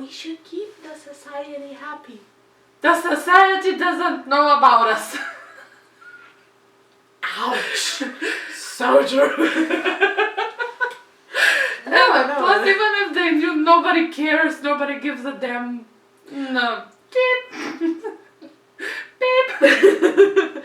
We should keep the society happy. The society doesn't know about us. Ouch. So true. No, plus even if they do, nobody cares, nobody gives a damn. No. Beep. Beep.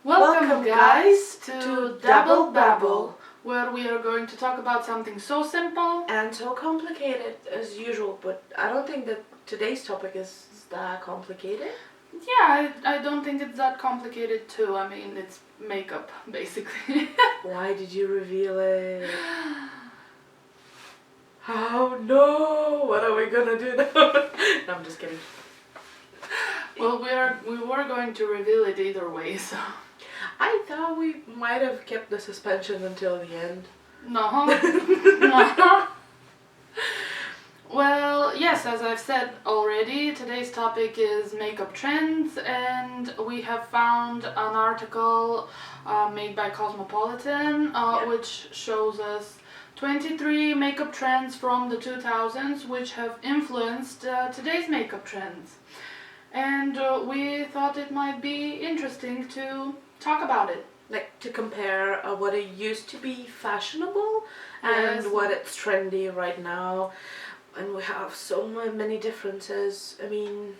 Welcome guys to Double Babble, where we are going to talk about something so simple and so complicated as usual, but I don't think that today's topic is that complicated. Yeah, I don't think it's that complicated too. I mean, it's makeup, basically. Why did you reveal it? Oh no! What are we gonna do now? No, I'm just kidding. Well, we were going to reveal it either way, so... I thought we might have kept the suspension until the end. No. No. Well, yes, as I've said already, today's topic is makeup trends, and we have found an article made by Cosmopolitan, which shows us 23 makeup trends from the 2000s which have influenced today's makeup trends. And we thought it might be interesting to talk about it. Like to compare what it used to be fashionable Yes. and what it's trendy right now. And we have so many differences. I mean...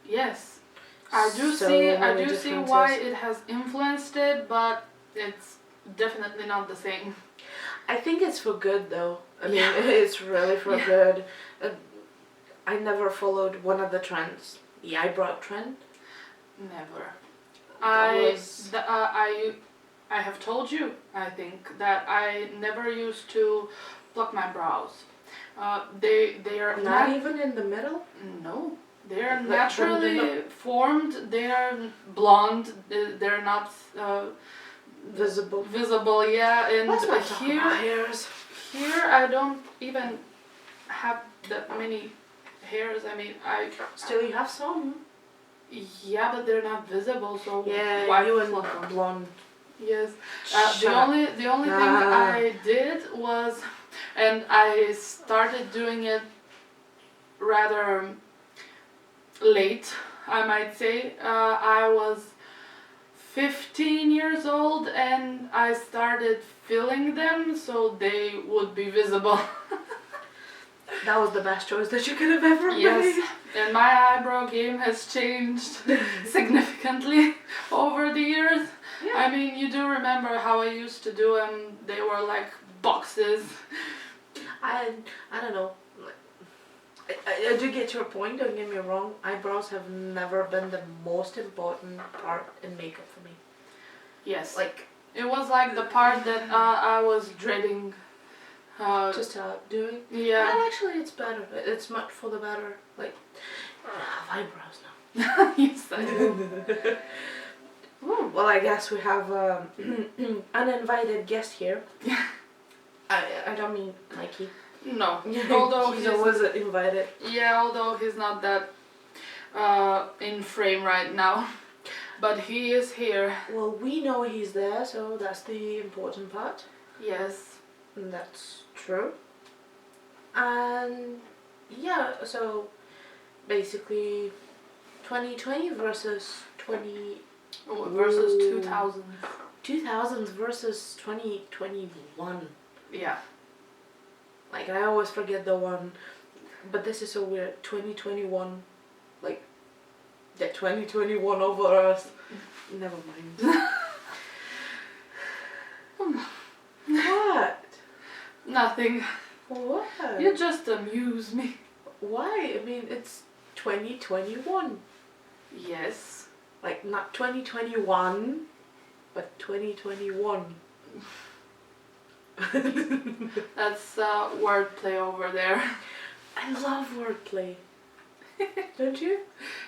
Yes. I do So see many why differences. it has influenced it, but it's definitely not the same. I think it's for good though. I mean, Yeah. it's really for Yeah. good. I never followed one of the trends. The eyebrow trend. Never. That I have told you, I think, that I never used to pluck my brows. They are Not even in the middle? No, they are Like, naturally they're formed. They are blonde. They're not Visible. visible. Yeah, and Let's not talk about hairs. here I don't even have that many hairs. I mean, Still, you have some. yeah, but they're not visible. So Yeah, why you and pluck them? blonde. Yes. Shut The up. only thing Ah. I did was, and I started doing it rather late, I might say. I was 15 years old and I started filling them so they would be visible. That was the best choice that you could have ever made. Yes, and my eyebrow game has changed significantly over the years. Yeah. I mean, you do remember how I used to do them. They were like boxes. I don't know. I do get your point, don't get me wrong. Eyebrows have never been the most important part in makeup for me. Yes. Like, It was like the part that I was dreading. to start doing. Yeah. And actually, it's better. It's much for the better. Like, I have eyebrows now. Yes, I do. Ooh, well, I guess we have uninvited guest here. I don't mean Mikey. No. Although he's always invited. Yeah, although he's not that in frame right now. But he is here. Well, we know he's there, so that's the important part. Yes. And that's true. And yeah, so basically 2020 versus Versus Ooh. 2000. 2000s versus 2021. Yeah. Like, I always forget the one, but this is so weird. 2021, like, the 2021 over us. Never mind. What? Nothing. What? You just amuse me. Why? I mean, it's 2021. Yes. Like, not 2021, but 2021. That's wordplay over there. I love wordplay. Don't you?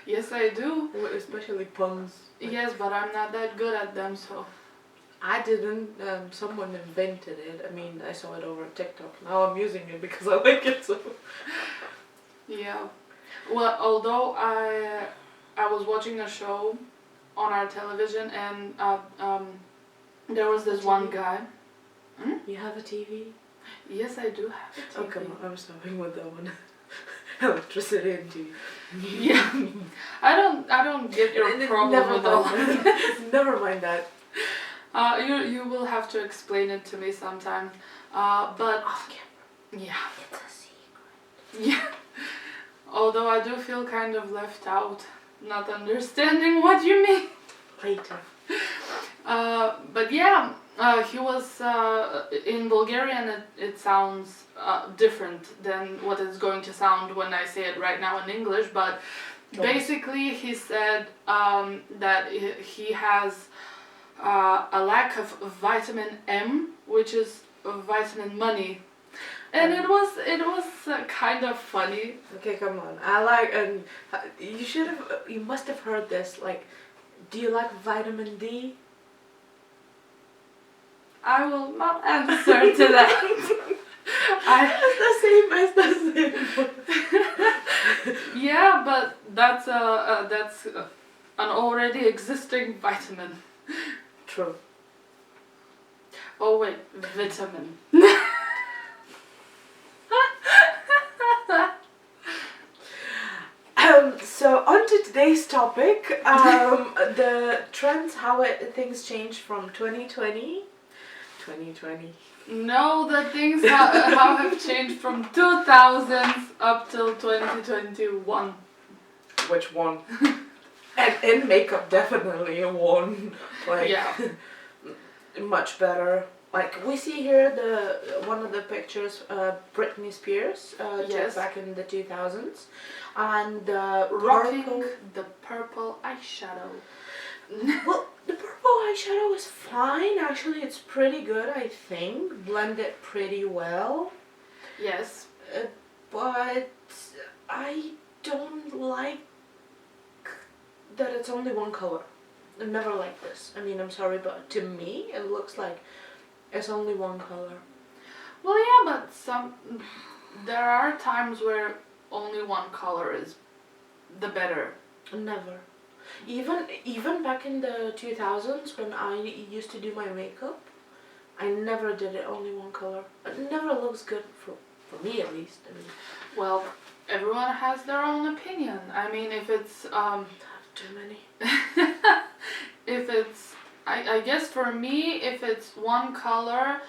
Yes, I do. Especially puns. Yes, but I'm not that good at them, so... I didn't. Someone invented it. I mean, I saw it over TikTok. Now I'm using it because I like it so. Yeah. Well, although I was watching a show on our television, and there was this one guy. You have a TV? Yes, I do have a TV. Oh, come on, I'm stopping with that one. Electricity and TV. Yeah, I don't get your problem Never with all mind of that. Never mind that. You will have to explain it to me sometime. But Off camera. yeah, It's a secret. yeah. Although I do feel kind of left out, not understanding what you mean. Later. But yeah, he was in Bulgarian. It sounds different than what it's going to sound when I say it right now in English. But basically, he said that he has a lack of vitamin M, which is vitamin money. And it was kind of funny. Okay, come on. You must have heard this. Like, do you like vitamin D? I will not answer to that. It's the same. It's the same. Yeah, but that's an already existing vitamin. True. Oh wait, vitamin. So on to today's topic, the trends, things changed from 2020. No, the things how have changed from 2000s up till 2021. Which one? And in makeup, definitely one. Like, Yeah. much better. Like, we see here one of the pictures, Britney Spears, Yes. took back in the 2000s, and Rocking purple. the purple eyeshadow. Well, the purple eyeshadow is fine. Actually, it's pretty good. I think blended pretty well. Yes. But I don't like that it's only one color. I never liked this. I mean, I'm sorry, but to me, it looks like it's only one color. Well, yeah, but there are times where only one color is the better. Never. Even back in the 2000s when I used to do my makeup, I never did it only one color. It never looks good for me, at least. I mean, Well, everyone has their own opinion. I mean, if it's too many. if it's I guess for me, if it's one color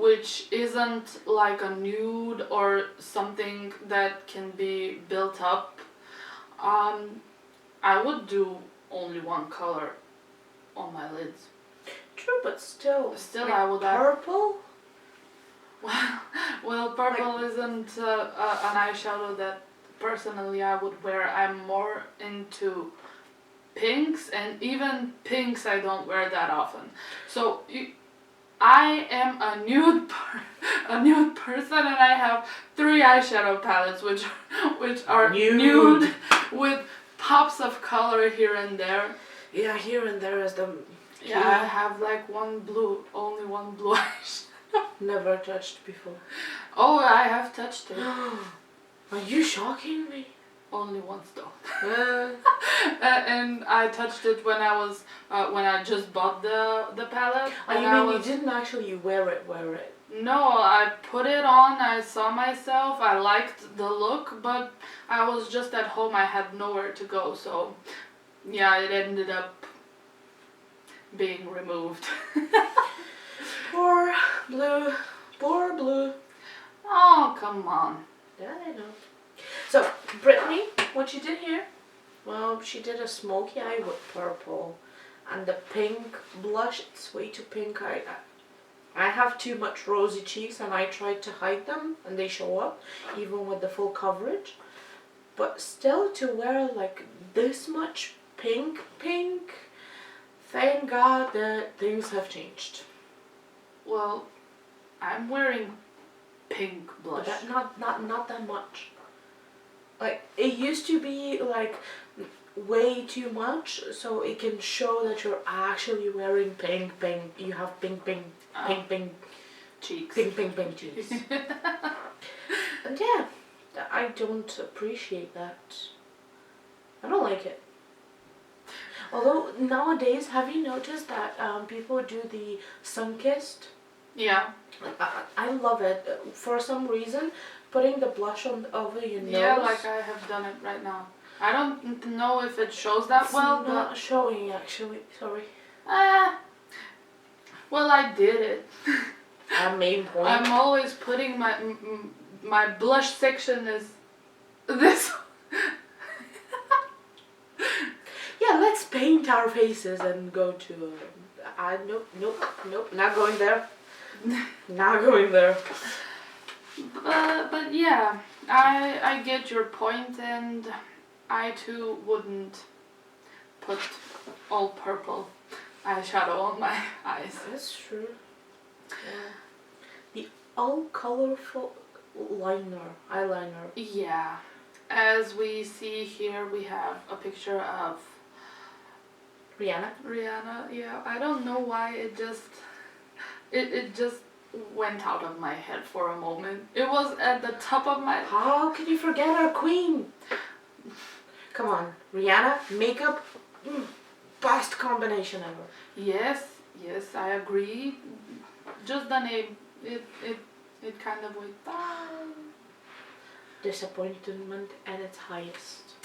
which isn't like a nude or something that can be built up, I would do only one color on my lids. True, but still. Still, like I would purple. Well, purple isn't an eyeshadow that personally I would wear. I'm more into pinks, and even pinks I don't wear that often. So I am a nude person, and I have 3 eyeshadow palettes which are nude with pops of color here and there. Yeah, here and there is the. Yeah, I have like only one blue eyeshadow. Never touched before. Oh, I have touched it. Are you shocking me? Only once though. Uh, And I touched it when I just bought the palette. you mean you didn't actually wear it? No, I put it on, I saw myself, I liked the look, but I was just at home, I had nowhere to go, so yeah, it ended up being removed. Poor blue. Oh, come on. Yeah, I know. So, Britney, what she did here? Well, she did a smoky eye with purple, and the pink blush. It's way too pink. I have too much rosy cheeks, and I tried to hide them, and they show up, even with the full coverage. But still, to wear like this much pink, thank God that things have changed. Well, I'm wearing pink blush. But not that much. Like, it used to be like way too much, so it can show that you're actually wearing pink. You have pink cheeks. Pink cheeks. And yeah, I don't appreciate that. I don't like it. Although nowadays, have you noticed that people do the sun-kissed? Yeah. I love it. For some reason, putting the blush on over your nose. Yeah, like I have done it right now. I don't know if it shows that it's well, not but showing actually. Sorry. Well, I did it. Main point. I'm always putting my blush section is this. Yeah, let's paint our faces and go to. Nope, not going there. Not going there. But yeah, I get your point, and I too wouldn't put all purple eyeshadow on my eyes. That's true. Yeah. The all colorful eyeliner. Yeah, as we see here, we have a picture of Rihanna. Yeah, I don't know why it just went out of my head for a moment. It was at the top of my... How can you forget our queen? Come on, Rihanna, makeup, best combination ever. Yes, I agree. Just the name, it kind of went down. Disappointment at its highest.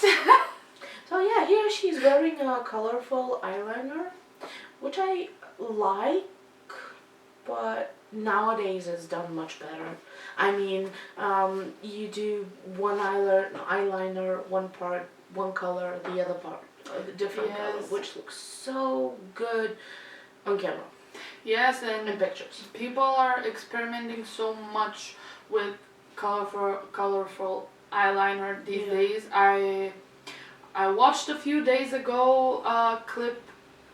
So yeah, here she's wearing a colorful eyeliner, which I like, but nowadays it's done much better. I mean, you do one eyeliner, one part, one color, the other part, different color, which looks so good on camera. Yes, and in pictures. People are experimenting so much with colorful eyeliner these days. I watched a few days ago a clip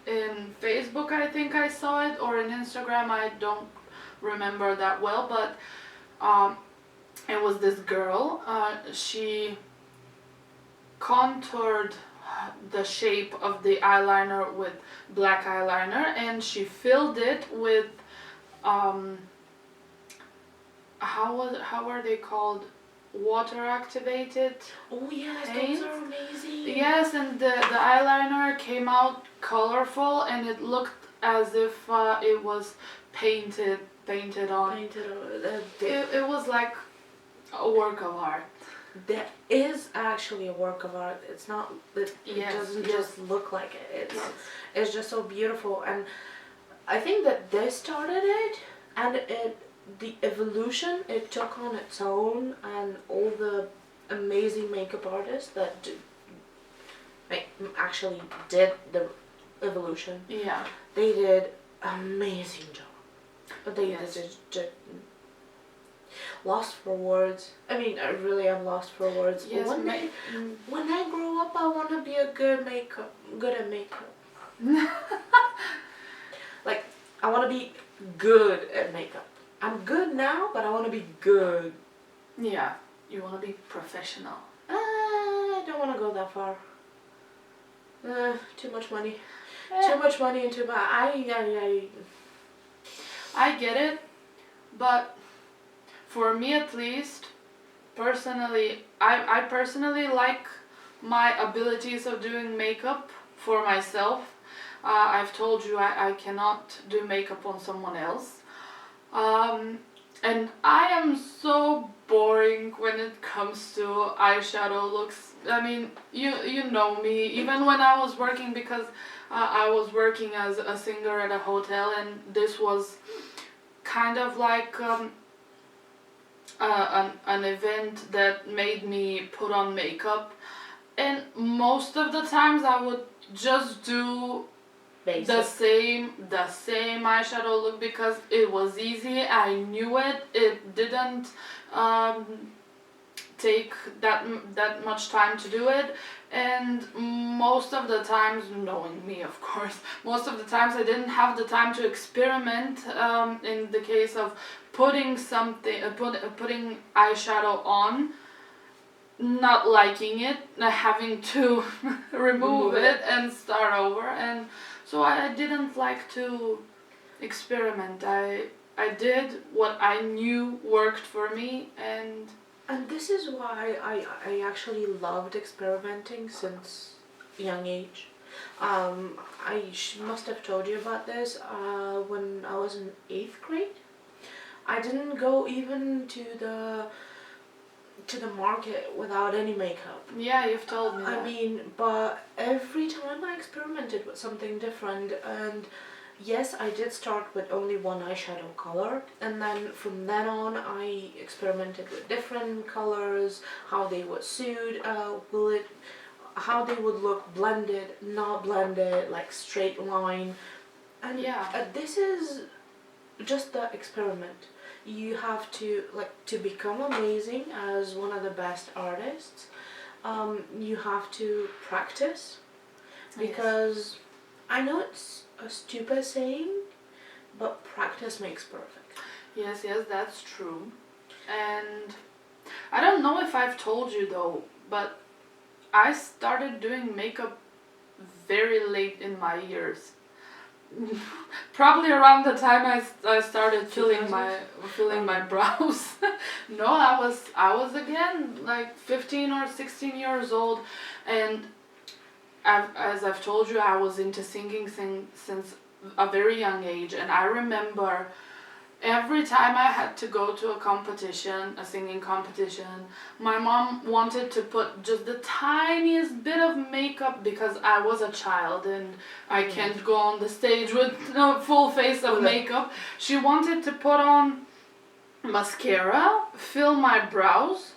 in Facebook, I think I saw it, or in Instagram, I don't remember that well, but it was this girl. She contoured the shape of the eyeliner with black eyeliner, and she filled it with how are they called? Water activated. Oh yes, paint. those are amazing. Yes, and the eyeliner came out colorful, and it looked as if it was painted on. It was like a work of art. That is actually a work of art. It's not. It doesn't just look like it. It's just so beautiful, and I think that they started it, and the evolution it took on its own, and all the amazing makeup artists that actually did the evolution. Yeah. They did amazing job. But they did lost for words. I mean, I really am lost for words. Yes, One day, when I grow up, I want to be good at makeup. Like, I want to be good at makeup. I'm good now, but I want to be good. Yeah, you want to be professional. I don't want to go that far. Too much money. Too much money into my... I get it, but for me at least, personally, I personally like my abilities of doing makeup for myself. I've told you I cannot do makeup on someone else. And I am so boring when it comes to eyeshadow looks. I mean, you know me, even when I was working, because I was working as a singer at a hotel, and this was kind of like an event that made me put on makeup, and most of the times I would just do the same eyeshadow look because it was easy. I knew it. It didn't take that much time to do it, and most of the times, knowing me of course, most of the times I didn't have the time to experiment in the case of putting putting eyeshadow on, not liking it, having to remove it and start over, and so I didn't like to experiment. I did what I knew worked for me, and this is why I actually loved experimenting since young age. Must have told you about this. When I was in 8th grade, I didn't go even to the market without any makeup. Yeah, you've told me that. I mean, but every time I experimented with something different, and yes, I did start with only one eyeshadow color, and then from then on I experimented with different colors, how they would suit, how they would look blended, not blended, like straight line. And Yeah. this is just the experiment. You have to become amazing as one of the best artists. You have to practice, because I know it's a stupid saying, but practice makes perfect. Yes, that's true. And I don't know if I've told you though, but I started doing makeup very late in my years. Probably around the time I started filling my brows. No, I was again like 15 or 16 years old, and as I've told you, I was into singing since a very young age, and I remember every time I had to go to a singing competition, my mom wanted to put just the tiniest bit of makeup, because I was a child and I can't go on the stage with a full face of makeup. She wanted to put on mascara, fill my brows,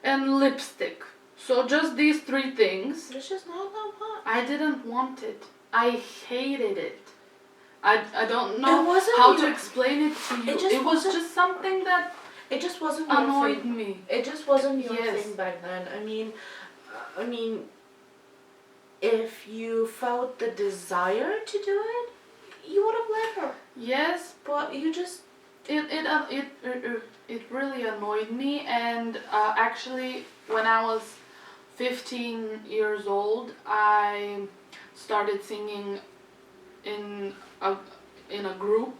and lipstick. So just these 3 things. It's just not that much. I didn't want it. I hated it. I don't know wasn't how your- to explain it to you. It It was wasn't- just something that It just wasn't your annoyed thing. me. It just wasn't your Yes. thing back then. I mean, if you felt the desire to do it, you would have let her. Yes, But you just it really annoyed me, and actually when I was 15 years old, I started singing in a group,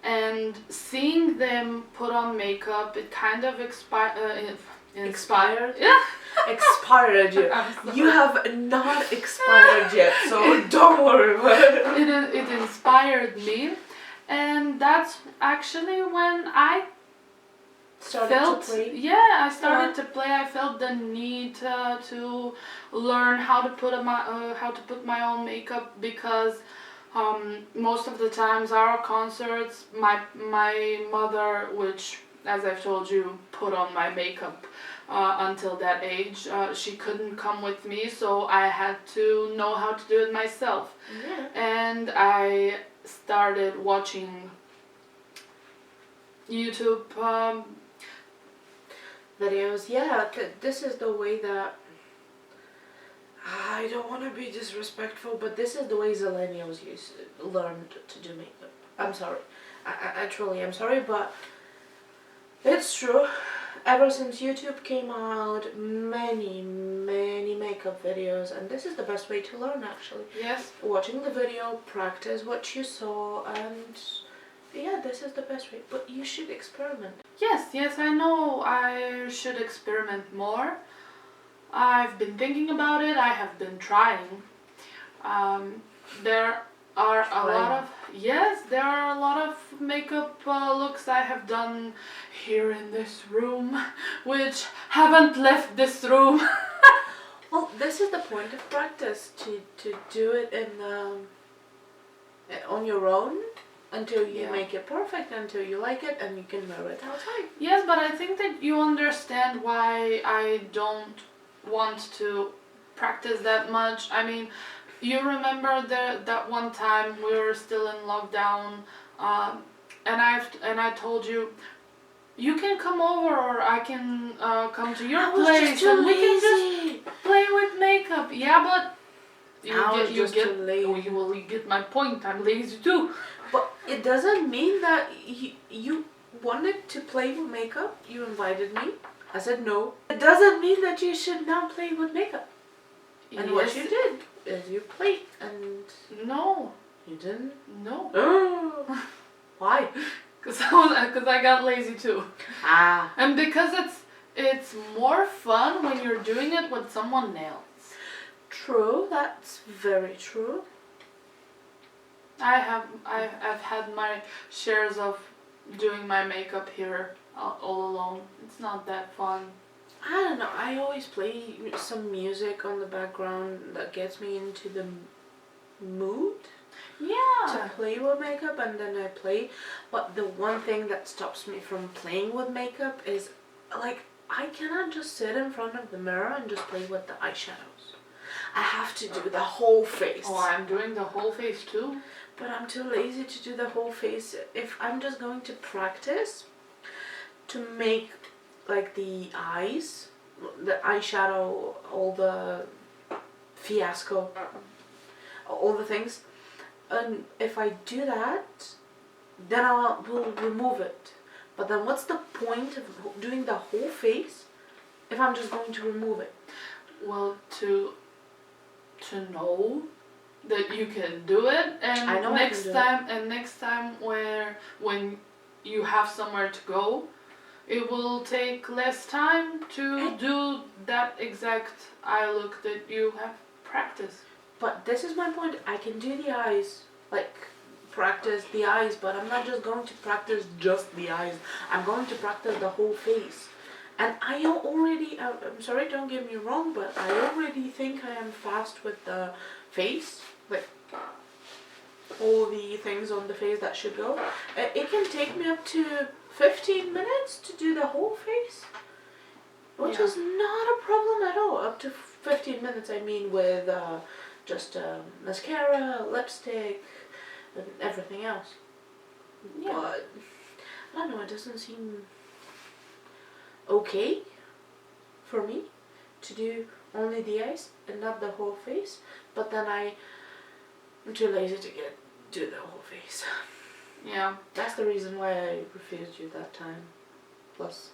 and seeing them put on makeup, it kind of inspired. Yeah. expired you. I'm sorry. You have not expired yet, so don't worry about it. It inspired me, and that's actually when I Started to play. I started to play. I felt the need to learn how to put my own makeup, because most of the times our concerts, my mother, which as I've told you, put on my makeup until that age, she couldn't come with me, so I had to know how to do it myself. Yeah. And I started watching YouTube Videos. Yeah, this is the way that. I don't want to be disrespectful, but this is the way Zillennials learned to do makeup. I'm sorry. I truly am sorry, but it's true. Ever since YouTube came out, many makeup videos, and this is the best way to learn, actually. Yes. Watching the video, practice what you saw, and yeah, this is the best way. But you should experiment. Yes, I know I should experiment more. I've been thinking about it. I have been trying. There are a lot of makeup looks I have done here in this room, which haven't left this room. Well, this is the point of practice, to do it on your own until you make it perfect, until you like it, and you can wear it outside. Yes, but I think that you understand why I don't want to practice that much. I mean, you remember that one time we were still in lockdown, and I told you, you can come over, or I can come to your place, and we can just play with makeup. Yeah, but you get my point. I'm lazy too. But it doesn't mean that you wanted to play with makeup. You invited me. I said no. It doesn't mean that you should not play with makeup. And what you did is you played, and no, you didn't. No. Oh. Why? Because I got lazy too. And because it's more fun when you're doing it with someone else. True, that's very true. I've had my shares of doing my makeup here all alone. It's not that fun. I don't know, I always play some music on the background that gets me into the mood to Yeah. play with makeup, and then I play. But the one thing that stops me from playing with makeup is, like, I cannot just sit in front of the mirror and just play with the eyeshadows. I have to do the whole face. Oh, I'm doing the whole face too. But I'm too lazy to do the whole face. If I'm just going to practice to make like the eyes, the eyeshadow, all the fiasco, all the things, and if I do that, then will remove it. But then what's the point of doing the whole face if I'm just going to remove it? Well, to know that you can do it, and I know next time when you have somewhere to go, it will take less time to do that exact eye look that you have practiced. But this is my point. I can do the eyes, like practice the eyes, but I'm not just going to practice just the eyes. I'm going to practice the whole face. And I already, I'm sorry, don't get me wrong, but I already think I am fast with the face. Like, all the things on the face that should go. It can take me up to 15 minutes to do the whole face, which is not a problem at all. Up to 15 minutes, I mean, with just mascara, lipstick, and everything else. Yeah. But I don't know, it doesn't seem okay for me to do only the eyes and not the whole face. But then I'm too lazy to do the whole face. Yeah. That's the reason why I refused you that time. Plus,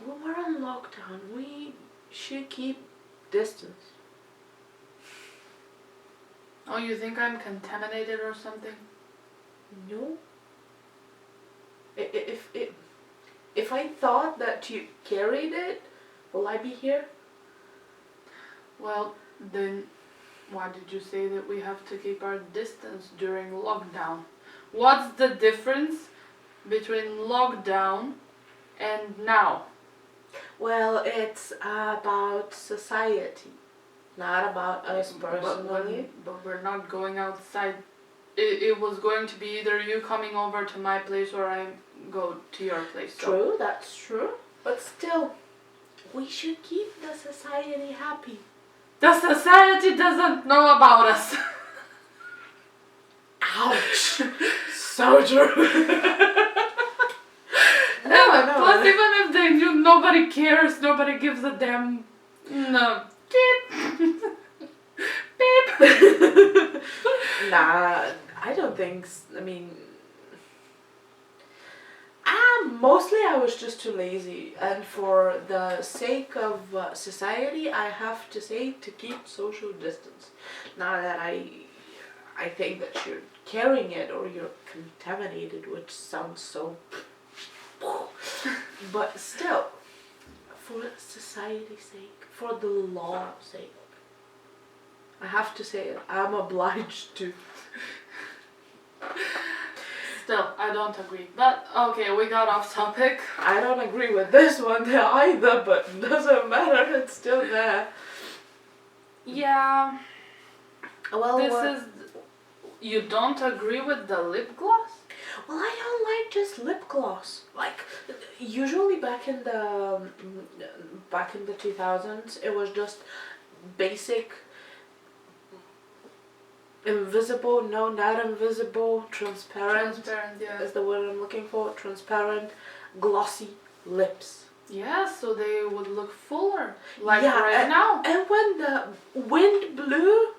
when we're on lockdown, we should keep distance. Oh, you think I'm contaminated or something? No. If I thought that you carried it, will I be here? Well, then why did you say that we have to keep our distance during lockdown? What's the difference between lockdown and now? Well, it's about society, not about us personally. But we're not going outside. It was going to be either you coming over to my place or I go to your place. So. True, that's true. But still, we should keep the society happy. The society doesn't know about us. Ouch! So true. Plus, even if they do, nobody cares. Nobody gives a damn. No. Beep. Beep. Nah, I don't think. I mean, mostly I was just too lazy, and for the sake of society, I have to say to keep social distance. Not that I think that you're carrying it or you're contaminated, which sounds so. But still, for society's sake, for the law's sake, I have to say it. I'm obliged to. Still, I don't agree. But okay, we got off topic. I don't agree with this one either, but doesn't matter. It's still there. Yeah. Well, This is. You don't agree with the lip gloss? Well, I don't like just lip gloss. Like, usually back in the 2000s, it was just basic, invisible, no, not invisible, transparent yeah. is the word I'm looking for. Transparent, glossy lips. Yeah, so they would look fuller, like Yeah, right now. And when the wind blew,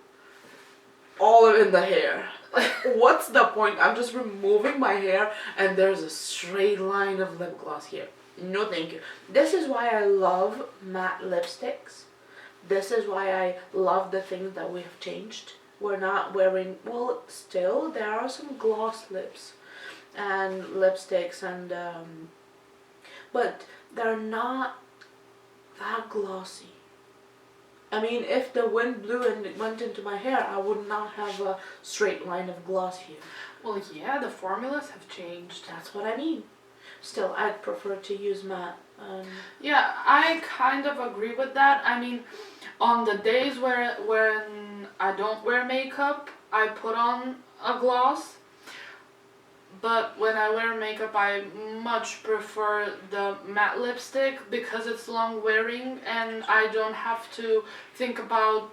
all in the hair. Like, what's the point? I'm just removing my hair and there's a straight line of lip gloss here. No thank you. This is why I love matte lipsticks. This is why I love the things that we have changed. We're not wearing, well, still there are some gloss lips and lipsticks and but they're not that glossy. I mean, if the wind blew and it went into my hair, I would not have a straight line of gloss here. Well, yeah, the formulas have changed. That's what I mean. Still, I'd prefer to use matte. Yeah, I kind of agree with that. I mean, on the days when I don't wear makeup, I put on a gloss. But when I wear makeup, I much prefer the matte lipstick because it's long wearing and I don't have to think about,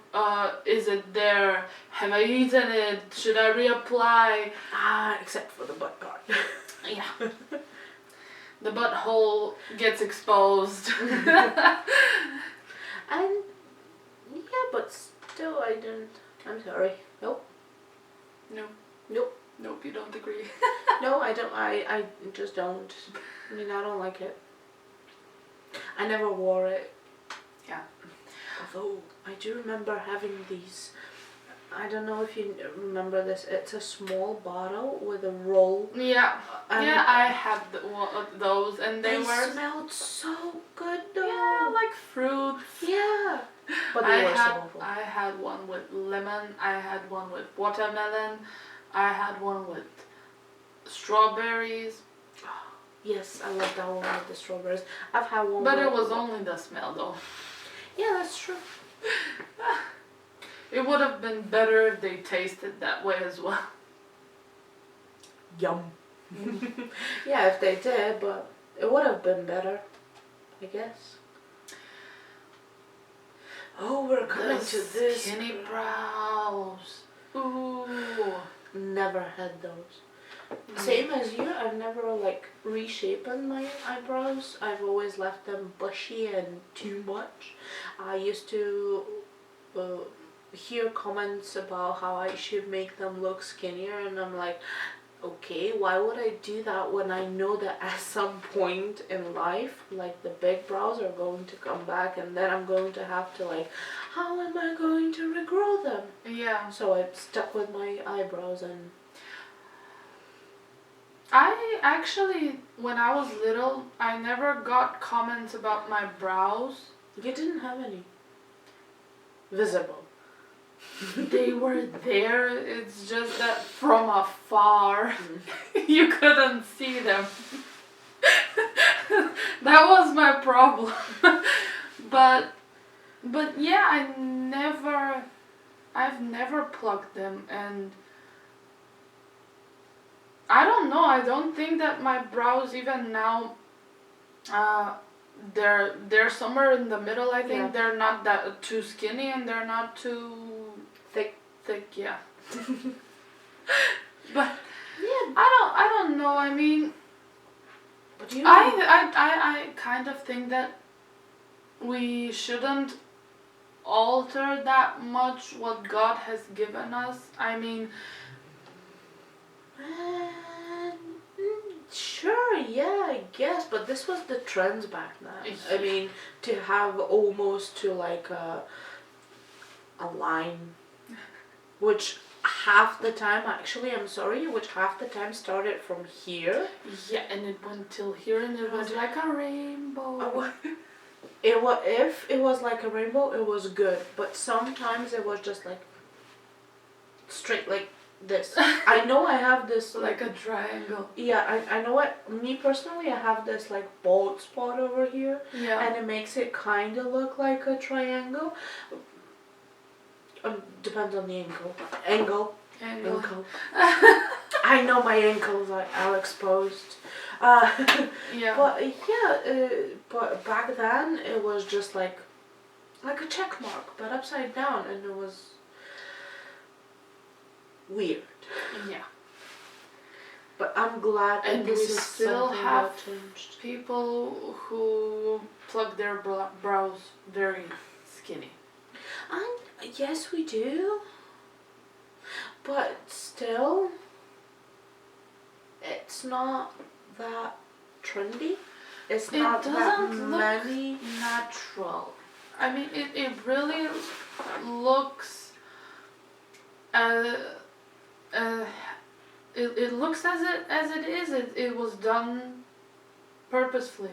is it there? Have I eaten it? Should I reapply? Except for the butt part. Yeah. The butthole gets exposed. And yeah, but still I don't. I'm sorry. Nope. No. Nope. Nope, you don't agree. No, I don't. I just don't. I mean, I don't like it. I never wore it. Yeah. Although I do remember having these. I don't know if you remember this. It's a small bottle with a roll. Yeah. Yeah, I had those and they were smelled so good though. yeah, like fruits. Yeah. But they were so awful. I had one with lemon. I had one with watermelon. I had one with strawberries. Yes, I love that one with the strawberries. I've had one. But it was only the smell though. Yeah, that's true. It would have been better if they tasted that way as well. Yum. Yeah, if they did, but it would have been better, I guess. Oh, we're coming to this. Skinny brows. Ooh. Never had those. Same as you, I've never like reshapen my eyebrows. I've always left them bushy and too much. I used to hear comments about how I should make them look skinnier, and I'm like, okay, why would I do that when I know that at some point in life, like the big brows are going to come back and then I'm going to have to like, how am I going to regrow them? Yeah. So I stuck with my eyebrows. And I actually, when I was little, I never got comments about my brows. you didn't have any visible. They were there, it's just that from afar, you couldn't see them. That was my problem. But yeah, I've never plucked them, and I don't know, I don't think that my brows even now, they're somewhere in the middle. I think Yeah. they're not that too skinny and they're not too thick, yeah. But Yeah. I don't know. I mean, But you know, I kind of think that we shouldn't alter that much what God has given us. I mean, sure, yeah, I guess, but this was the trends back then. I mean, to have almost to like a line, which half the time, actually, I'm sorry, which half the time started from here. yeah, and it went till here and it was like a rainbow. If it was like a rainbow, it was good, but sometimes it was just like straight like this. I know I have this Like a triangle. yeah, I know what, me personally, I have this like bald spot over here, Yeah. and it makes it kind of look like a triangle. Depends on the angle. I know my ankles are exposed. Yeah. But yeah, but back then it was just like a check mark, but upside down, and it was weird. Yeah. But I'm glad that And this we is still something have that changed. people who plug their brows very skinny. And yes, we do. But still, it's not that trendy. It's not that doesn't look many. natural. I mean, it really looks. It looks as it is. It was done purposefully.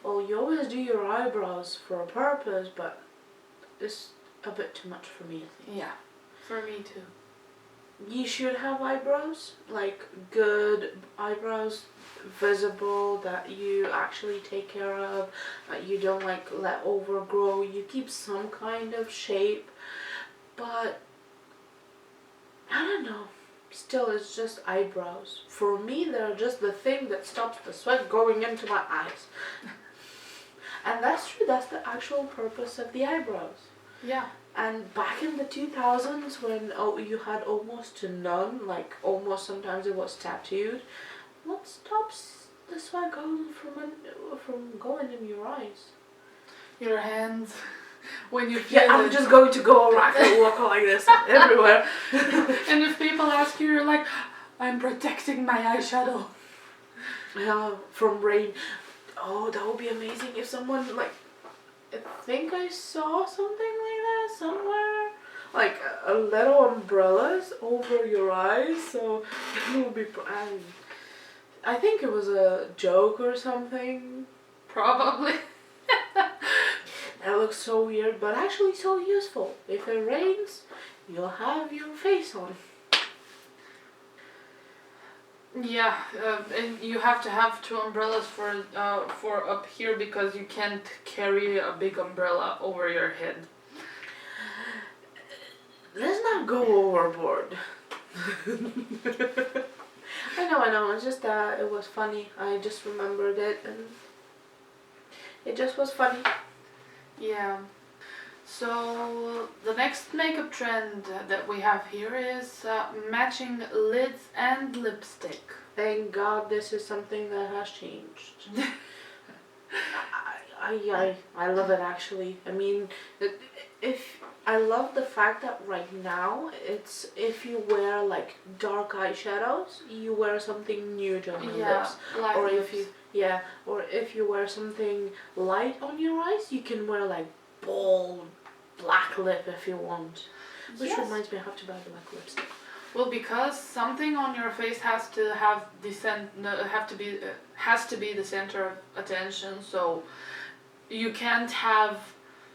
Well, you always do your eyebrows for a purpose, but is a bit too much for me, I think. Yeah, for me too. You should have eyebrows, like good eyebrows, visible, that you actually take care of, that you don't like let overgrow. You keep some kind of shape, but I don't know. Still, it's just eyebrows. For me, they're just the thing that stops the sweat going into my eyes. And that's true, that's the actual purpose of the eyebrows. Yeah. And back in the 2000s when you had almost to none, like almost sometimes it was tattooed, what stops the sweat going from going in your eyes? Your hands. When you feel Yeah, I'm just going to go around and walk like this everywhere. And if people ask you, you're like, I'm protecting my eyeshadow. Yeah, from rain. Oh, that would be amazing if someone, like, I think I saw something like that somewhere. Like a little umbrellas over your eyes, so it will be. I think it was a joke or something. Probably. That looks so weird, but actually so useful. If it rains, you'll have your face on. Yeah, and you have to have 2 umbrellas for up here because you can't carry a big umbrella over your head. Let's not go overboard. I know. It's just that it was funny. I just remembered it, and it just was funny. Yeah. So the next makeup trend that we have here is matching lids and lipstick. Thank God this is something that has changed. I love it actually. I mean, if I love the fact that right now it's if you wear like dark eyeshadows, you wear something nude on your lips, light or lips. if you wear something light on your eyes, you can wear like bold black lip if you want. Which Yes. reminds me, I have to buy black lipstick. Well, because something on your face has to have has to be the center of attention, so you can't have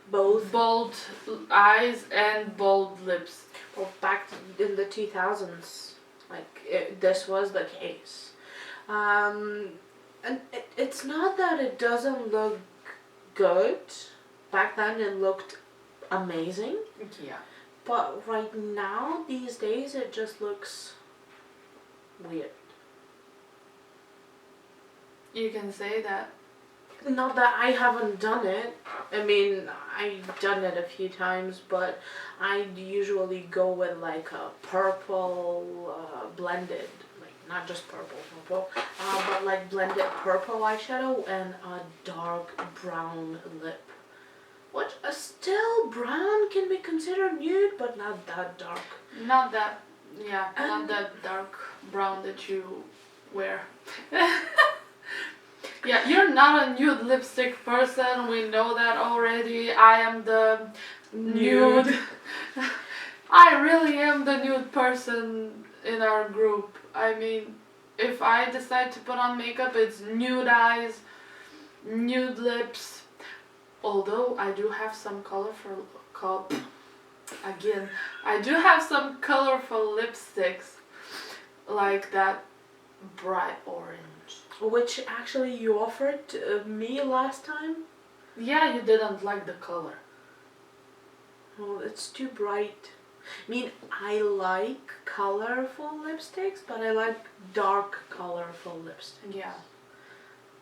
Both. bold eyes and bold lips. Well, back in the 2000s, this was the case. And it's not that it doesn't look good. Back then it looked amazing. Yeah. But right now, these days, it just looks weird. You can say that. Not that I haven't done it. I mean, I've done it a few times, but I usually go with like a purple blended, like not just purple, but like blended purple eyeshadow and a dark brown lip. Which still brown can be considered nude, but not that dark. Not that dark brown that you wear. Yeah, you're not a nude lipstick person, we know that already. I am the nude. I really am the nude person in our group. I mean, if I decide to put on makeup, it's nude eyes, nude lips. Although I do have some I do have some colorful lipsticks, like that bright orange. Which actually you offered me last time. Yeah, you didn't like the color. Oh, it's too bright. I mean, I like colorful lipsticks, but I like dark colorful lipsticks. Yeah.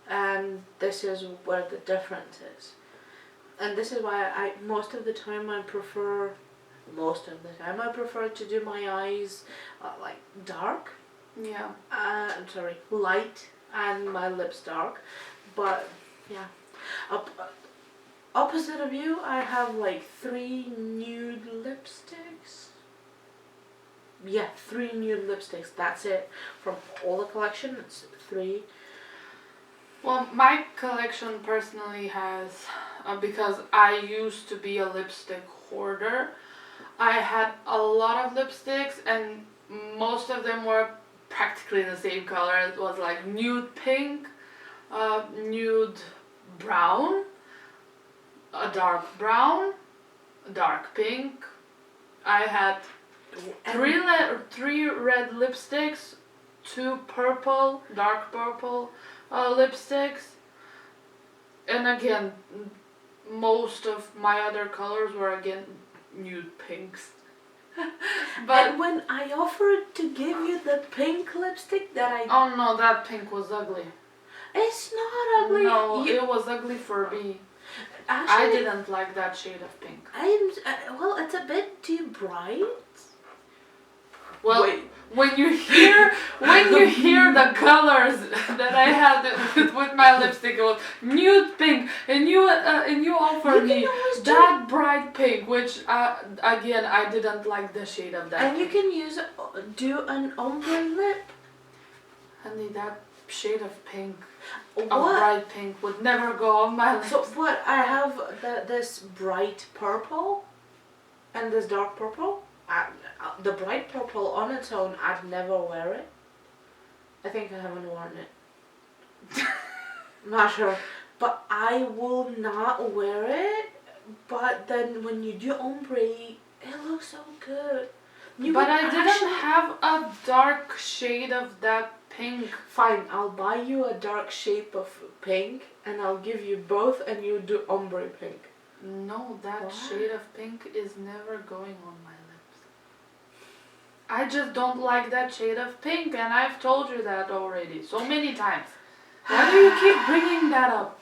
And this is where the difference is. And this is why most of the time I prefer to do my eyes like dark. Yeah. Light and my lips dark. But yeah, opposite of you, I have like 3 nude lipsticks. Yeah, 3 nude lipsticks. That's it. From all the collection, it's 3. Well, my collection personally has, because I used to be a lipstick hoarder, I had a lot of lipsticks and most of them were practically the same color. It was like nude pink, nude brown, a dark brown, dark pink. I had three red lipsticks, 2 purple, dark purple lipsticks, and again, most of my other colors were again nude pinks. But when I offered to give you the pink lipstick that I... Oh no, that pink was ugly. It's not ugly. No, it was ugly for me. Actually, I didn't like that shade of pink. Well, it's a bit too bright. Well, Wait. when you hear the colors that I had with my lipstick, it was nude pink, and you offered me that bright pink, which again I didn't like the shade of that. And you can do an ombre lip. Honey, that shade of pink, What? a bright pink, would never go on my lips. So what? I have this bright purple, and this dark purple. The bright purple on its own, I'd never wear it. I think I haven't worn it. Not sure. But I will not wear it. But then when you do ombre, it looks so good. But I didn't have a dark shade of that pink. Fine, I'll buy you a dark shade of pink and I'll give you both and you do ombre pink. No, that shade of pink is never going on my lips. I just don't like that shade of pink, and I've told you that already so many times. Why do you keep bringing that up?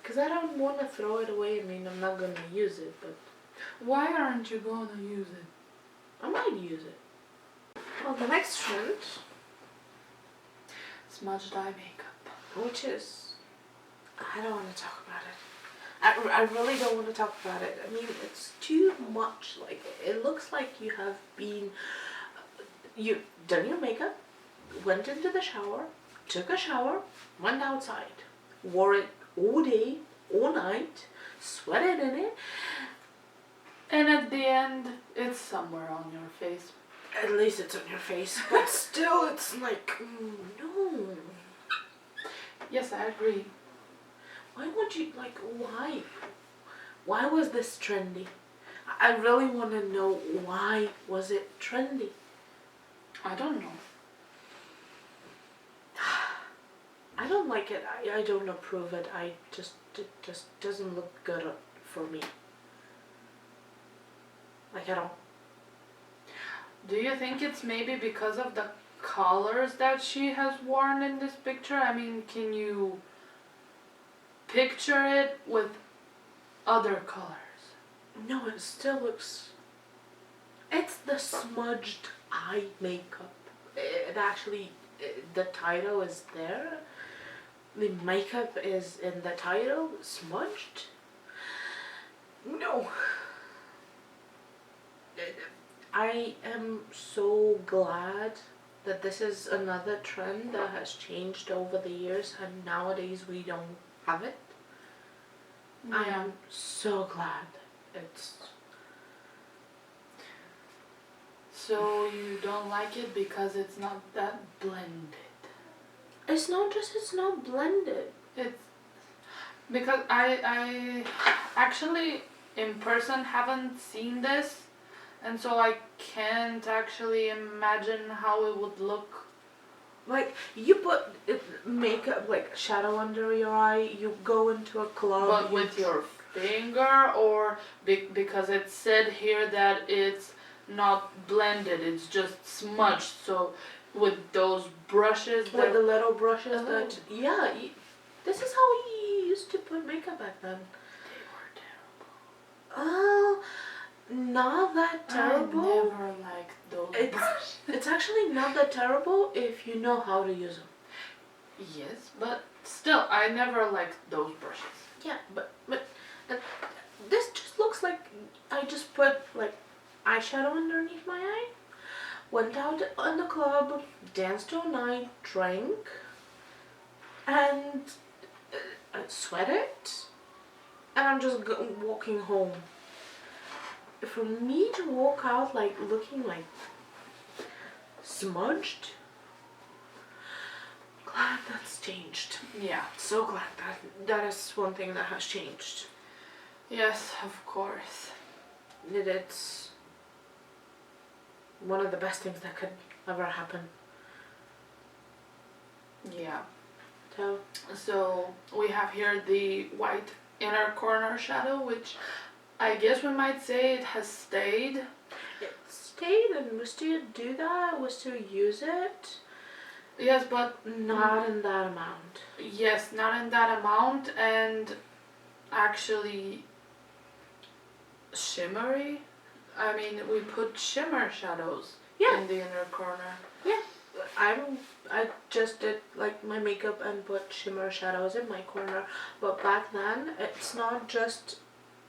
Because I don't want to throw it away. I mean, I'm not going to use it, but... Why aren't you going to use it? I might use it. Well, the next trend... Smudged makeup. Which is... I don't want to talk about it. I really don't want to talk about it. I mean, it's too much. Like, it looks like you have been... You've done your makeup, went into the shower, took a shower, went outside, wore it all day, all night, sweated in it. And at the end, it's somewhere on your face. At least it's on your face, but still it's like, no. Yes, I agree. Why would you, like, why? Why was this trendy? I really want to know, why was it trendy? I don't know. I don't like it. I don't approve it. It just doesn't look good for me. Like, at all. Do you think it's maybe because of the colors that she has worn in this picture? I mean, can you picture it with other colors? No, it still looks... It's the smudged eye makeup. It actually, the title is there. The makeup is in the title, smudged. No. I am so glad that this is another trend that has changed over the years and nowadays we don't have it. Yeah. I am so glad it's... So you don't like it because it's not that blended? It's not just it's not blended. It's because I actually in person haven't seen this, and so I can't actually imagine how it would look. Like, you put makeup, like shadow under your eye, you go into a club. But with your finger, or because it said here that it's not blended, it's just smudged. So with those brushes, with the little brushes Oh. that, yeah, this is how we used to put makeup back then. They were terrible. Not that terrible. I never liked those brushes. It's actually not that terrible if you know how to use them. Yes, but still, I never liked those brushes. Yeah, but this just looks like I just put like eyeshadow underneath my eye, went out in the club, danced all night, drank, and sweated, and I'm just walking home. For me to walk out like looking like smudged, glad that's changed. Yeah. So glad that is one thing that has changed. Yes, of course. it's one of the best things that could ever happen. Yeah. So we have here the white inner corner shadow, which I guess we might say it has stayed. it stayed, and we still do that. We still use it. Yes, but not in that amount. Yes, not in that amount, and actually shimmery. I mean, we put shimmer shadows in the inner corner. Yeah. I just did like my makeup and put shimmer shadows in my corner, but back then it's not just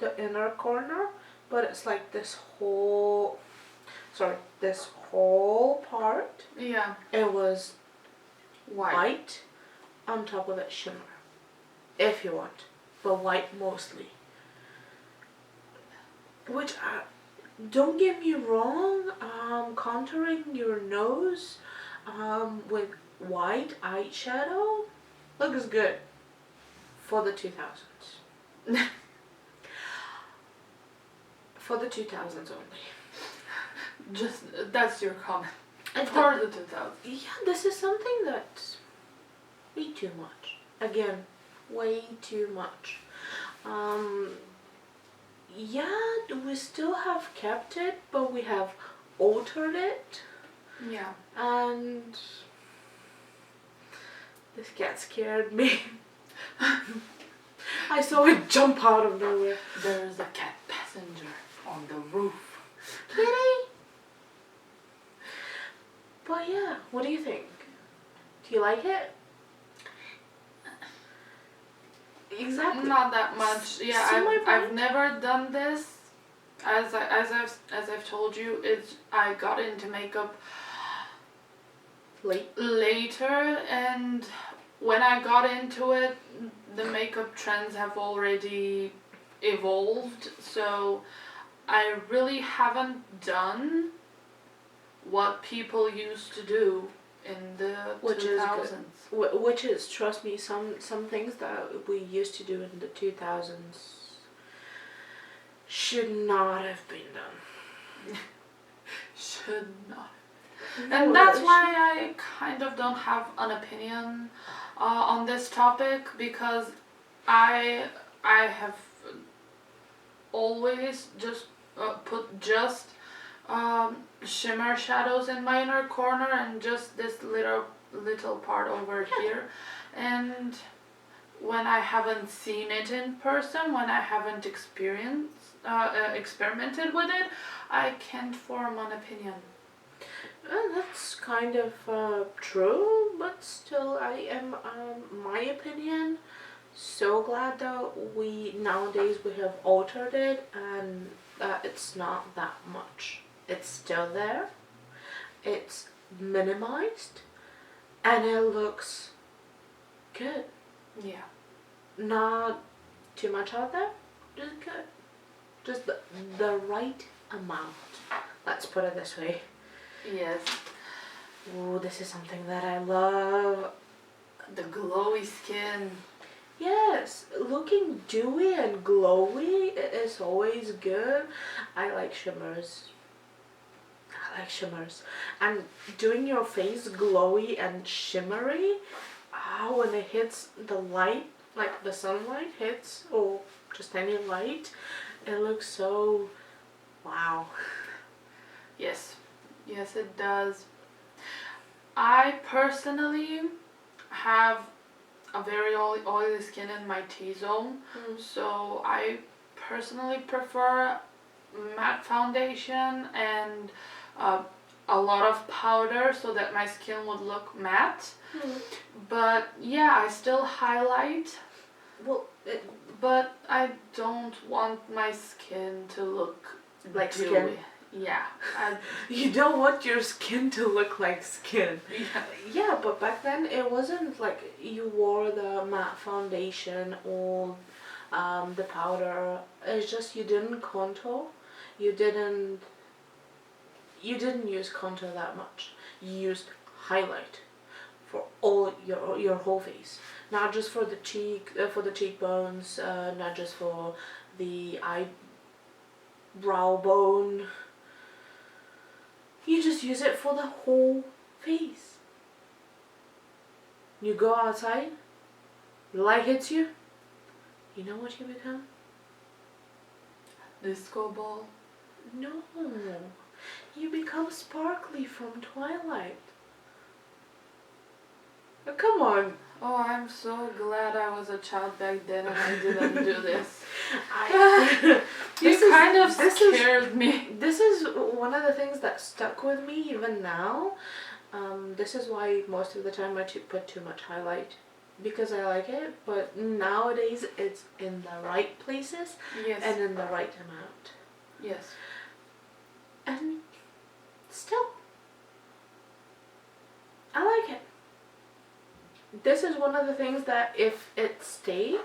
the inner corner, but it's like this whole part. Yeah. It was white on top of it shimmer, if you want, but white mostly. Which don't get me wrong, contouring your nose with white eyeshadow looks good for the 2000s. For the 2000s only. Just, that's your comment. For the 2000s. Yeah, this is something that's way too much. Again, way too much. Yeah, we still have kept it, but we have altered it. Yeah. And this cat scared me. I saw it jump out of nowhere. There's a cat passenger on the roof. Kitty! But yeah, what do you think? Do you like it? Exactly. Not that much. Yeah, I've never done this. As I've told you, I got into makeup later, and when I got into it, the makeup trends have already evolved. So I really haven't done what people used to do in the 2000s. Which is, trust me, some things that we used to do in the 2000s should not have been done. Should not. And that's why I kind of don't have an opinion on this topic, because I have always just put just shimmer shadows in my inner corner and just this little part over here. And when I haven't seen it in person, when I haven't experimented with it, I can't form an opinion. That's kind of true, but still, I am, my opinion, so glad that nowadays we have altered it, and it's not that much. It's still there, it's minimized, and it looks good. Yeah. Not too much out there, just good. Just the right amount. Let's put it this way. Yes. Ooh, this is something that I love. The glowy skin. Yes, looking dewy and glowy is always good. I like shimmers. And doing your face glowy and shimmery, when it hits the light, like the sunlight hits, or just any light, it looks so wow. Yes. Yes, it does. I personally have a very oily skin in my T-zone, so I personally prefer matte foundation and a lot of powder so that my skin would look matte. But yeah, I still highlight. But I don't want my skin to look like dewy. Skin. Yeah. You don't want your skin to look like skin. Yeah. Yeah, but back then it wasn't like you wore the matte foundation or the powder. It's just you didn't contour. You didn't use contour that much. You used highlight for all your whole face, not just for the cheekbones, not just for the brow bone. You just use it for the whole face. You go outside, light hits you, you know what you become? Disco ball. No, you become Sparkly from Twilight. Oh, come on. Oh, I'm so glad I was a child back then and I didn't do this. This Scared me. This is one of the things that stuck with me even now. This is why most of the time I put too much highlight. Because I like it, but nowadays it's in the right places and in the right amount. Yes. And still, I like it. This is one of the things that if it stayed,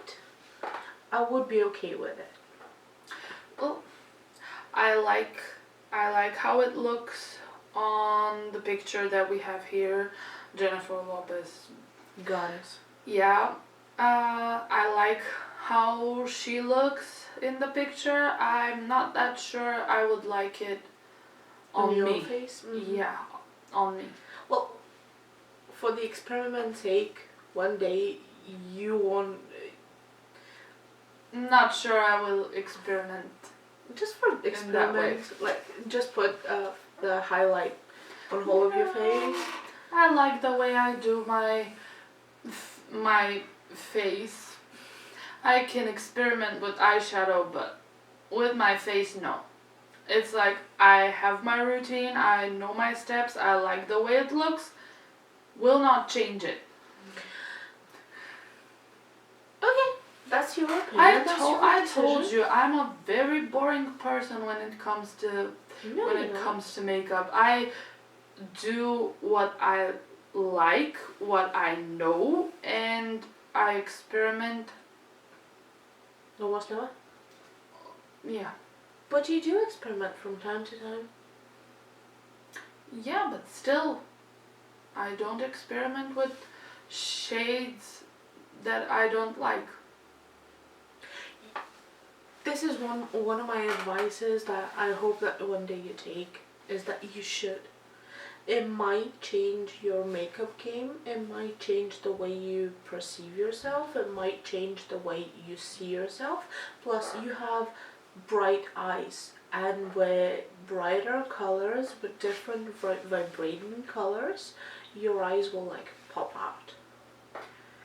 I would be okay with it. Well, I like how it looks on the picture that we have here. Jennifer Lopez. Goddess. Yeah. I like how she looks in the picture. I'm not that sure I would like it on your me. face? Mm-hmm. Yeah, on me. Well, for the experiment's sake, one day you won't. Not sure I will experiment. Just for experiment, like just put the highlight on whole of your face. I like the way I do my face. I can experiment with eyeshadow, but with my face, no. It's like I have my routine, I know my steps, I like the way it looks, will not change it. Okay, that's your opinion. I told you, I'm a very boring person when it comes to comes to makeup. I do what I like, what I know, and I experiment. No, what's not? Yeah. But you do experiment from time to time. Yeah, but still, I don't experiment with shades that I don't like. This is one of my advices that I hope that one day you take, is that you should. It might change your makeup game, it might change the way you perceive yourself, it might change the way you see yourself. Plus you have bright eyes, and with brighter colors, with different vibrating colors, your eyes will like pop out.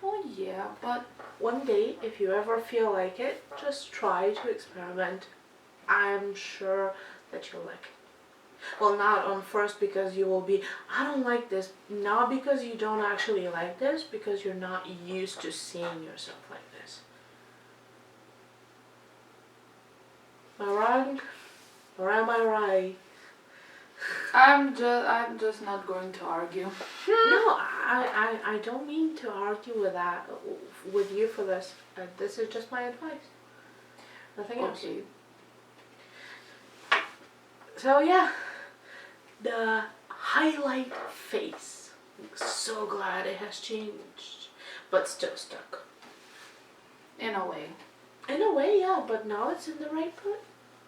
Oh yeah, but one day, if you ever feel like it, just try to experiment. I'm sure that you'll like it. Well, not on first because you will be, I don't like this. Not because you don't actually like this, because you're not used to seeing yourself like this. Am I wrong? Or am I right? I'm just not going to argue. No, I don't mean to argue with you for this. This is just my advice. Nothing else. Okay. So yeah, the highlight face. I'm so glad it has changed, but still stuck. In a way. In a way, yeah, but now it's in the right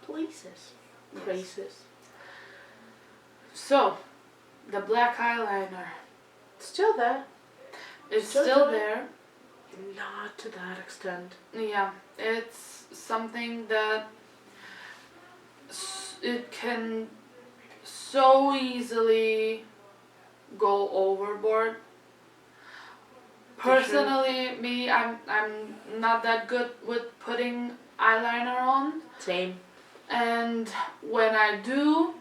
places. Places. So, the black eyeliner. Still there. It's still there. Not to that extent. Yeah, it's something that it can so easily go overboard. Personally, me, I'm not that good with putting eyeliner on. Same. And when I do,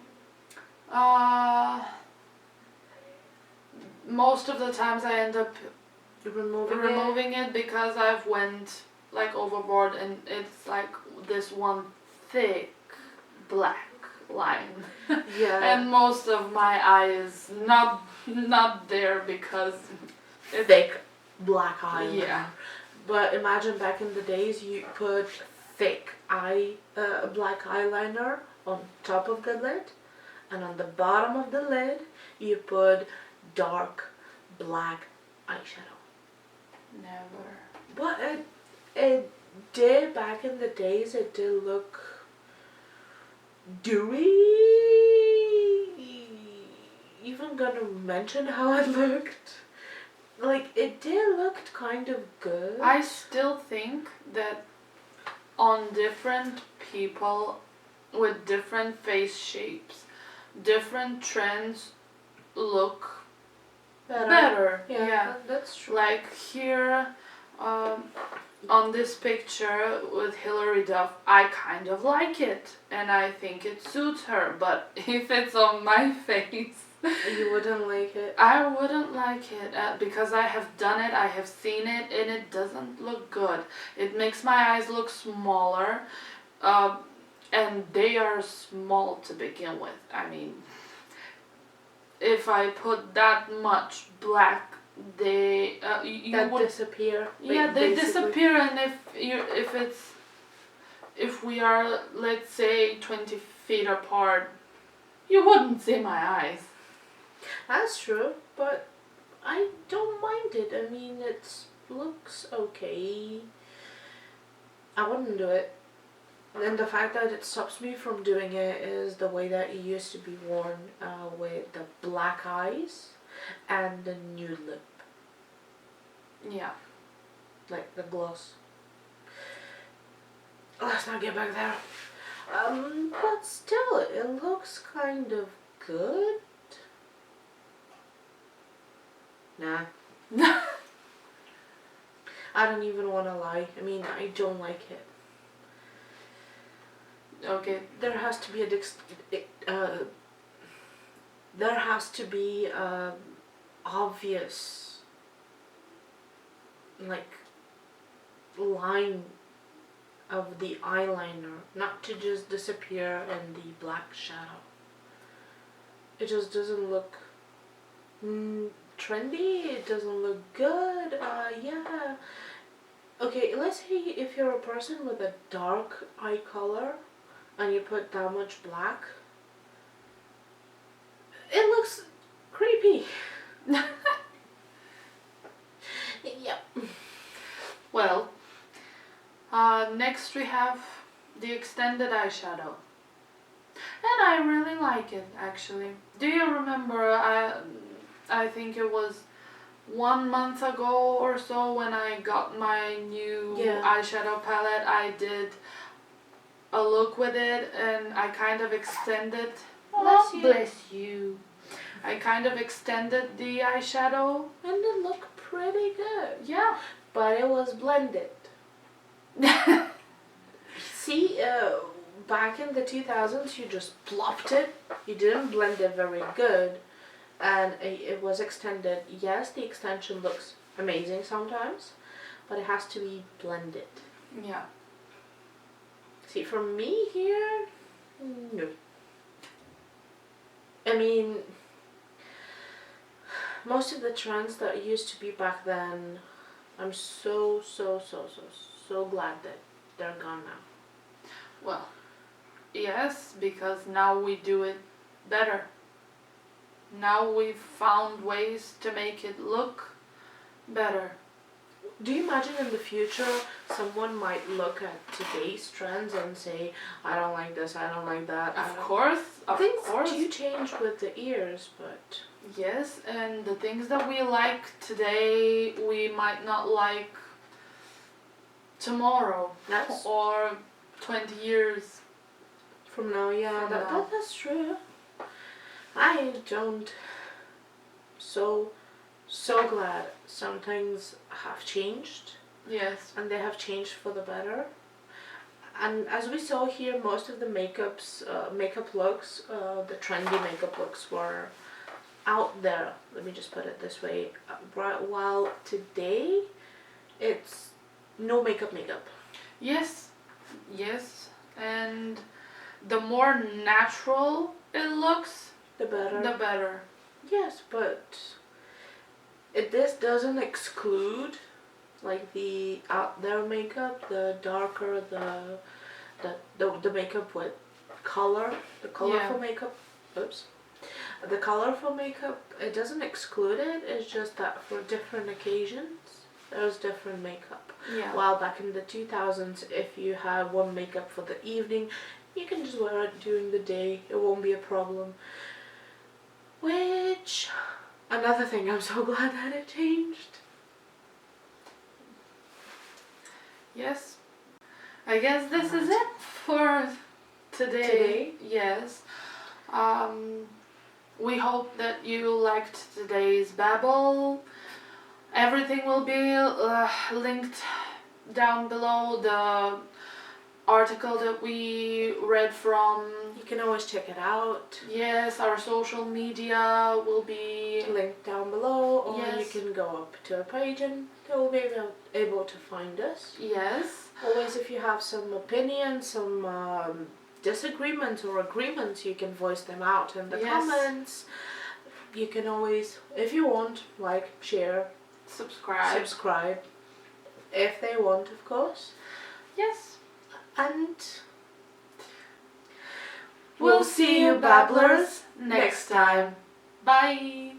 most of the times I end up removing it because I've went like overboard, and it's like this one thick black line. Yeah. And most of my eye is not there because it's thick black eyeliner. Yeah. But imagine back in the days, you put thick black eyeliner on top of the lid, and on the bottom of the lid you put dark black eyeshadow. Never. But it did, back in the days, it did look do we even gonna mention how it looked? Like, it did look kind of good. I still think that on different people with different face shapes, different trends look better. Yeah, that's true. Like here, on this picture with Hilary Duff, I kind of like it and I think it suits her, but if it's on my face, You wouldn't like it? I wouldn't like it because I have done it, I have seen it, and it doesn't look good. It makes my eyes look smaller, and they are small to begin with. I mean, if I put that much black, they Disappear. Yeah, they basically. disappear, and if we are, let's say, 20 feet apart, you wouldn't see my eyes. That's true, but I don't mind it. I mean, it looks okay. I wouldn't do it. And the fact that it stops me from doing it is the way that it used to be worn, with the black eyes and the nude lip, Yeah. like the gloss. Let's not get back there. But still, it looks kind of good. Nah. I don't even want to lie. I mean, I don't like it. Okay. There has to be there has to be obvious, like, line of the eyeliner, not to just disappear in the black shadow. It just doesn't look trendy. It doesn't look good. Yeah. Okay, let's say if you're a person with a dark eye color and you put that much black, it looks creepy. Yep. Well, next we have the extended eyeshadow. And I really like it, actually. Do you remember, I think it was 1 month ago or so when I got my new eyeshadow palette, I did a look with it and I kind of extended. Bless you. I kind of extended the eyeshadow. And it looked pretty good. Yeah. But it was blended. See, back in the 2000s, you just plopped it. You didn't blend it very good. And it was extended. Yes, the extension looks amazing sometimes, but it has to be blended. Yeah. See, for me here, no. I mean, most of the trends that used to be back then, I'm so glad that they're gone now. Well, yes, because now we do it better. Now we've found ways to make it look better. Do you imagine in the future someone might look at today's trends and say, I don't like this, I don't like that. Of course. Things do change with the years, but... Yes, and the things that we like today, we might not like tomorrow. Or 20 years from now. Yeah, that's true. I don't... So glad some things have changed. Yes. And they have changed for the better. And as we saw here, most of the makeup looks, the trendy makeup looks were out there. Let me just put it this way. While today, it's no makeup. Yes. Yes. And the more natural it looks, the better. Yes, but this doesn't exclude like the out there makeup, the darker, the makeup with color, the colorful makeup. Oops. The colorful makeup, it doesn't exclude it. It's just that for different occasions, there's different makeup. Yeah. While back in the 2000s, if you had one makeup for the evening, You can just wear it during the day. It won't be a problem. Which, another thing, I'm so glad that it changed. Yes. I guess this is it for today. Yes. We hope that you liked today's babble. Everything will be linked down below. The article that we read from. You can always check it out. Yes, our social media will be linked down below, or yes. you can go up to our page and you'll be able to find us. Yes. Always, if you have some opinions, some disagreements or agreements, you can voice them out in the comments. You can always, if you want, like, share, subscribe, if they want, of course. Yes. And we'll see you babblers next time. Bye.